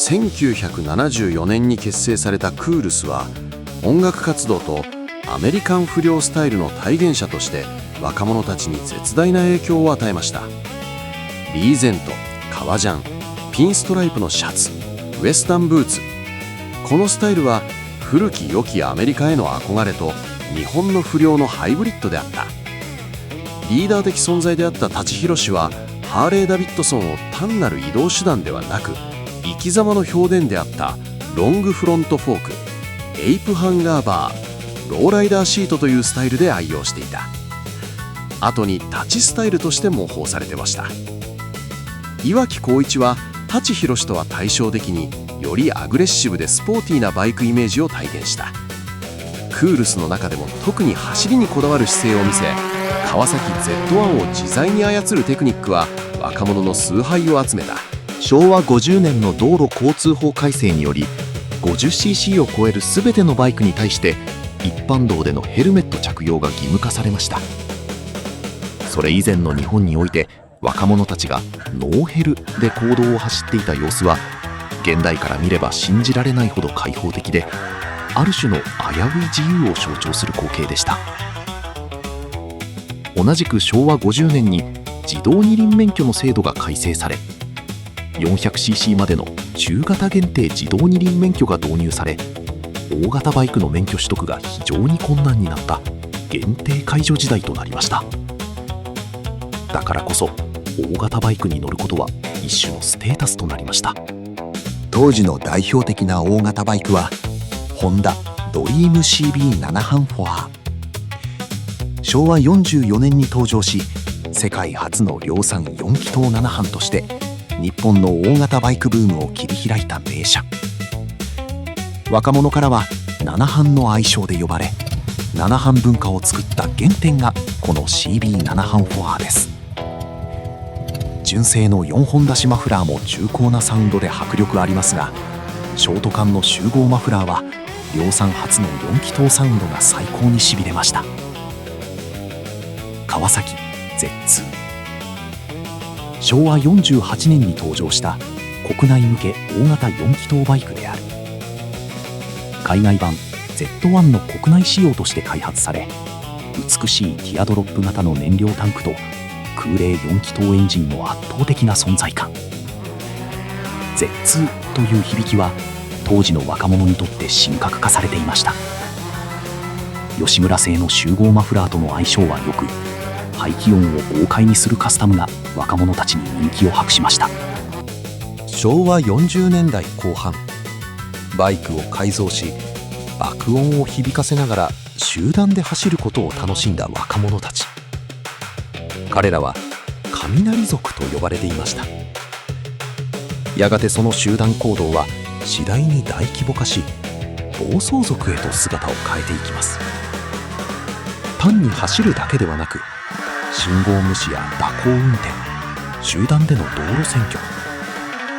1974年に結成されたクールスは、音楽活動とアメリカン不良スタイルの体現者として若者たちに絶大な影響を与えました。リーゼント、革ジャン、ピンストライプのシャツ、ウエスタンブーツ、このスタイルは古き良きアメリカへの憧れと日本の不良のハイブリッドであった。リーダー的存在であった舘ひろしは、ハーレー・ダビッドソンを単なる移動手段ではなく、生き様の表現であったロングフロントフォーク、エイプハンガーバー、ローライダーシートというスタイルで愛用していた。後に立ちスタイルとして模倣されてました。岩城浩一は舘ひろしとは対照的によりアグレッシブでスポーティーなバイクイメージを体現した。クールスの中でも特に走りにこだわる姿勢を見せ、川崎 Z1 を自在に操るテクニックは若者の崇拝を集めた。昭和50年の道路交通法改正により 50cc を超える全てのバイクに対して一般道でのヘルメット着用が義務化されました。それ以前の日本において若者たちがノーヘルで公道を走っていた様子は現代から見れば信じられないほど開放的で、ある種の危うい自由を象徴する光景でした。同じく昭和50年に自動二輪免許の制度が改正され、 400cc までの中型限定自動二輪免許が導入され、大型バイクの免許取得が非常に困難になった限定解除時代となりました。だからこそ大型バイクに乗ることは一種のステータスとなりました。当時の代表的な大型バイクはホンダドリーム CB7 班フォア。昭和44年に登場し、世界初の量産4気筒7班として日本の大型バイクブームを切り開いた名車。若者からは7班の愛称で呼ばれ、7班文化を作った原点がこの CB7 班フォアです。純正の4本出しマフラーも重厚なサウンドで迫力ありますが、ショート缶の集合マフラーは量産初の4気筒サウンドが最高にしびれました。川崎 Z2、 昭和48年に登場した国内向け大型4気筒バイクである。海外版 Z1 の国内仕様として開発され、美しいティアドロップ型の燃料タンクと空冷4気筒エンジンの圧倒的な存在感。 Z2 という響きは当時の若者にとって神格化されていました。吉村製の集合マフラーとの相性は良く、排気音を豪快にするカスタムが若者たちに人気を博しました。昭和40年代後半、バイクを改造し爆音を響かせながら集団で走ることを楽しんだ若者たち。彼らは雷族と呼ばれていました。やがてその集団行動は次第に大規模化し、暴走族へと姿を変えていきます。単に走るだけではなく、信号無視や蛇行運転、集団での道路占拠、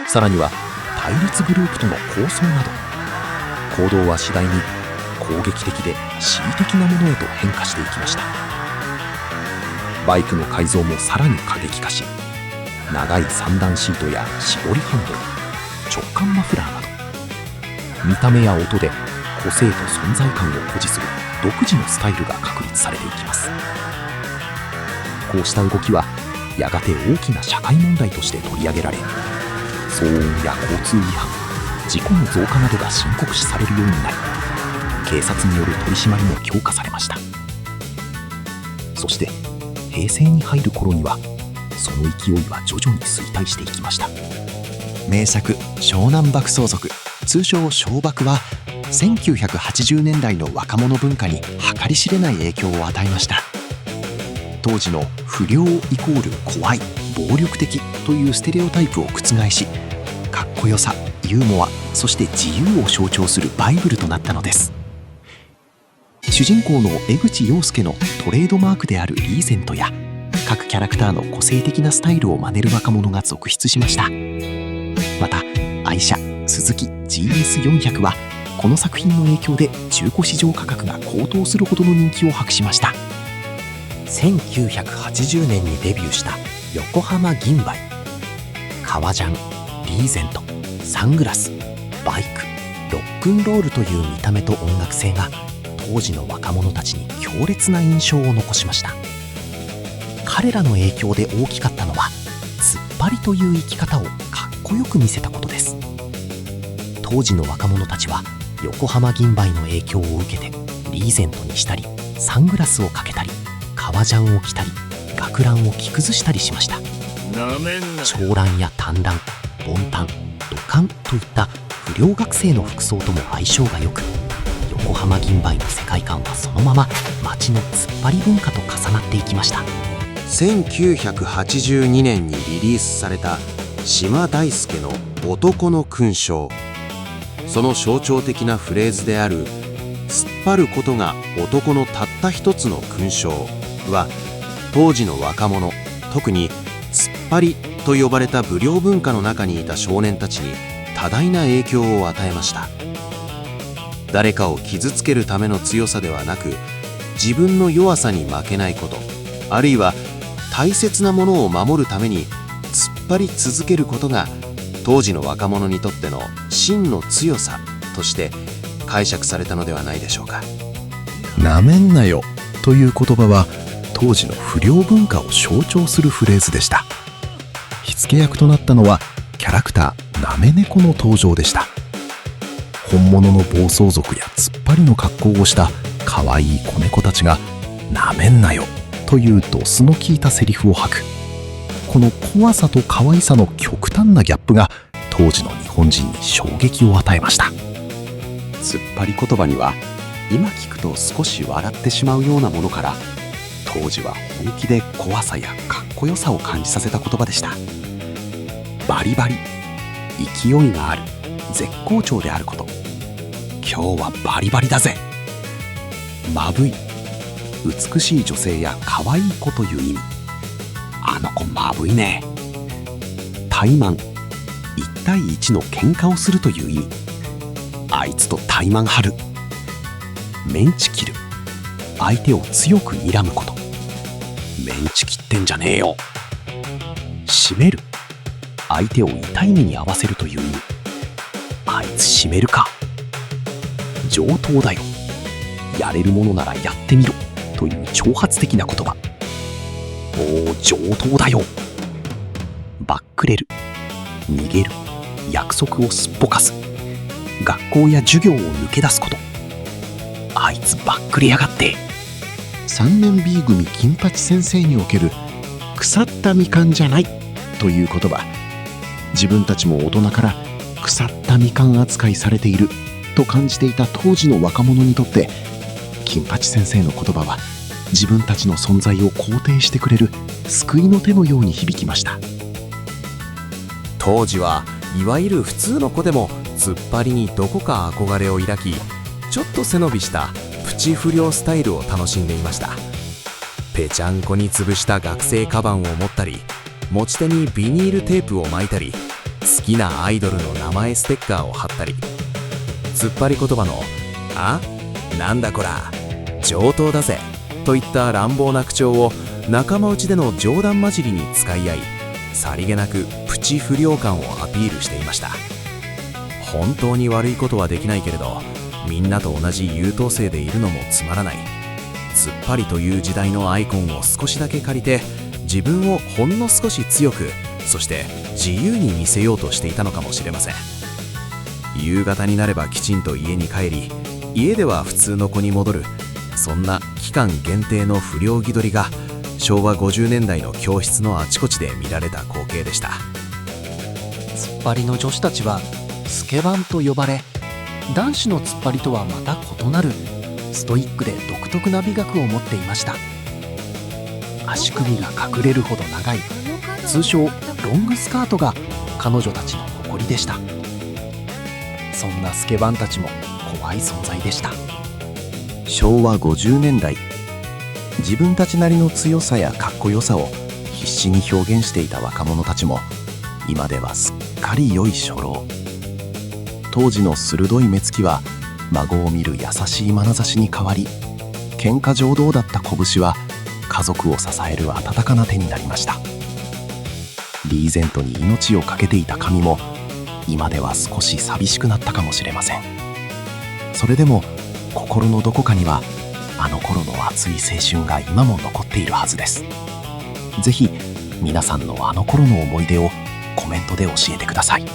さらには対立グループとの抗争など、行動は次第に攻撃的で恣意的なものへと変化していきました。バイクの改造もさらに過激化し、長い三段シートや絞りハンドル、直感マフラーなど、見た目や音で個性と存在感を誇示する独自のスタイルが確立されていきます。こうした動きはやがて大きな社会問題として取り上げられ、騒音や交通違反、事故の増加などが申告視されるようになり、警察による取り締まりも強化されました。そして平成に入る頃にはその勢いは徐々に衰退していきました。名作湘南爆走族、通称湘爆は1980年代の若者文化に計り知れない影響を与えました。当時の不良イコール怖い、暴力的というステレオタイプを覆し、かっこよさ、ユーモア、そして自由を象徴するバイブルとなったのです。主人公の江口洋介のトレードマークであるリーゼントや、各キャラクターの個性的なスタイルを真似る若者が続出しました。また愛車スズキ GS400 はこの作品の影響で中古市場価格が高騰するほどの人気を博しました。1980年にデビューした横浜銀バイ、革ジャン、リーゼント、サングラス、バイク、ロックンロールという見た目と音楽性が当時の若者たちに強烈な印象を残しました。彼らの影響で大きかったのは突っ張りという生き方をかっこよく見せたことです。当時の若者たちは横浜銀杯の影響を受けてリーゼントにしたり、サングラスをかけたり、革ジャンを着たり、学ランを着崩したりしました。長ランや短ラン、ボンタン、土管といった不良学生の服装とも相性が良く、横浜銀杯の世界観はそのまま街の突っ張り文化と重なっていきました。1982年にリリースされた島大輔の男の勲章。その象徴的なフレーズである突っ張ることが男のたった一つの勲章は、当時の若者、特に突っ張りと呼ばれた不良文化の中にいた少年たちに多大な影響を与えました。誰かを傷つけるための強さではなく、自分の弱さに負けないこと、あるいは大切なものを守るために突っ張り続けることが、当時の若者にとっての真の強さとして解釈されたのではないでしょうか。なめんなよという言葉は当時の不良文化を象徴するフレーズでした。火付け役となったのはキャラクターなめ猫の登場でした。本物の暴走族や突っ張りの格好をした可愛い子猫たちがなめんなよというドスの効いたセリフを吐く。この怖さと可愛さの極端なギャップが当時の日本人に衝撃を与えました。突っ張り言葉には今聞くと少し笑ってしまうようなものから、当時は本気で怖さやかっこよさを感じさせた言葉でした。バリバリ、勢いがある、絶好調であること。今日はバリバリだぜ。まぶい、美しい女性や可愛い子という意味。あの子まぶいね。怠慢、1対1の喧嘩をするという意味。あいつと怠慢張る。メンチ切る、相手を強く睨むこと。メンチ切ってんじゃねえよ。締める、相手を痛い目に遭わせるという意味。あいつ締めるか。上等だよ、やれるものならやってみろという挑発的な言葉。おお、上等だよ。バックレる、逃げる、約束をすっぽかす、学校や授業を抜け出すこと。あいつバックレやがって。3年 B 組金八先生における腐ったみかんじゃないという言葉。自分たちも大人から腐ったみかん扱いされていると感じていた当時の若者にとって、金八先生の言葉は自分たちの存在を肯定してくれる救いの手のように響きました。当時はいわゆる普通の子でも突っ張りにどこか憧れを抱き、ちょっと背伸びしたプチ不良スタイルを楽しんでいました。ぺちゃんこに潰した学生カバンを持ったり、持ち手にビニールテープを巻いたり、好きなアイドルの名前ステッカーを貼ったり、突っ張り言葉の「あ、なんだこら、上等だぜ」といった乱暴な口調を仲間内での冗談交じりに使い合い、さりげなくプチ不良感をアピールしていました。本当に悪いことはできないけれど、みんなと同じ優等生でいるのもつまらない。突っ張りという時代のアイコンを少しだけ借りて、自分をほんの少し強く、そして自由に見せようとしていたのかもしれません。夕方になればきちんと家に帰り、家では普通の子に戻る、そんな期間限定の不良気取りが昭和50年代の教室のあちこちで見られた光景でした。突っ張りの女子たちはスケバンと呼ばれ、男子の突っ張りとはまた異なるストイックで独特な美学を持っていました。足首が隠れるほど長い通称ロングスカートが彼女たちの誇りでした。そんなスケバンたちも怖い存在でした。昭和50年代、自分たちなりの強さやかっこよさを必死に表現していた若者たちも、今ではすっかり良い初老。当時の鋭い目つきは孫を見る優しい眼差しに変わり、喧嘩上等だった拳は家族を支える温かな手になりました。リーゼントに命を懸けていた髪も今では少し寂しくなったかもしれません。それでも心のどこかにはあの頃の熱い青春が今も残っているはずです。ぜひ皆さんのあの頃の思い出をコメントで教えてください。